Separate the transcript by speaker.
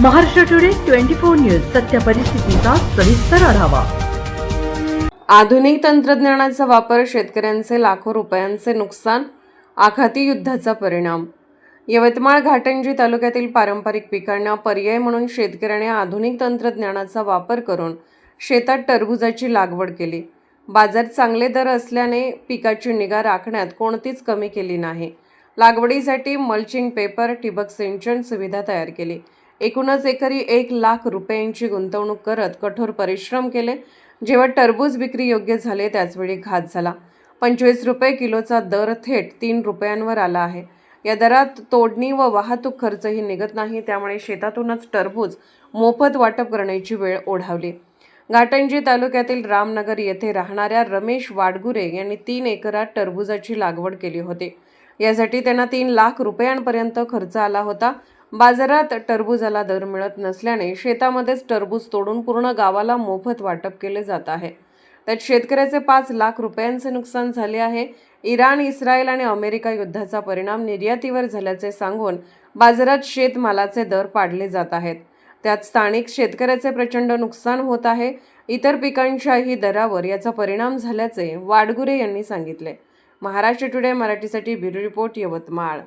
Speaker 1: Maharashtra today 24 news सत्य परिस्थितीचा सविस्तर आढावा।
Speaker 2: आधुनिक तंत्रज्ञानाचा वापर शेतकऱ्यांचे लाखो रुपयांचे नुकसान, आखाती युद्धाचा परिणाम। यवतमाळ घाटंजी तालुक्यातील पारंपरिक पिकांना पर्याय म्हणून शेतकऱ्याने आधुनिक तंत्रज्ञानाचा वापर करून शेतात टरबूजाची लागवड केली। बाजारात चांगले दर असल्याने पिकाची निगा राखण्यात कोणतीच कमी केली नाही। लागवडीसाठी मल्चिंग पेपर, ठिबक सिंचन सुविधा तयार केली। एकूणच एकरी 1 लाख रुपयांची गुंतवणूक करत कठोर परिश्रम केले। जेव्हा टरबूज विक्री योग्य झाले त्याचवेळी घात झाला। 25 रुपये किलोचा दर थेट 3 रुपयांवर आला आहे। या दरात तोडणी व वाहतूक खर्चही निघत नाही, त्यामुळे शेतातूनच टरबूज मोफत वाटप करण्याची वेळ ओढावली। घाटंजी तालुक्यातील रामनगर येथे राहणाऱ्या रमेश वाडगुरे यांनी 3 एकरात टरबूजाची लागवड केली होती। यासाठी त्यांना 3 लाख रुपयांपर्यंत खर्च आला होता। बाजारात टरबूजाला दर मिळत नसल्याने शेतामध्येच टरबूज तोडून पूर्ण गावाला मोफत वाटप केले जात आहे। त्यात शेतकऱ्याचे 5 लाख रुपयांचे नुकसान झाले आहे। इराण, इस्रायल आणि अमेरिका युद्धाचा परिणाम निर्यातीवर झाल्याचे सांगून बाजारात शेतमालाचे दर पाडले जात आहेत। त्यात स्थानिक शेतकऱ्याचे प्रचंड नुकसान होत आहे। इतर पिकांच्याही दरावर याचा परिणाम झाल्याचे वाडगुरे यांनी सांगितले। महाराष्ट्र टुडे मराठीसाठी ब्युरो रिपोर्ट, यवतमाळ।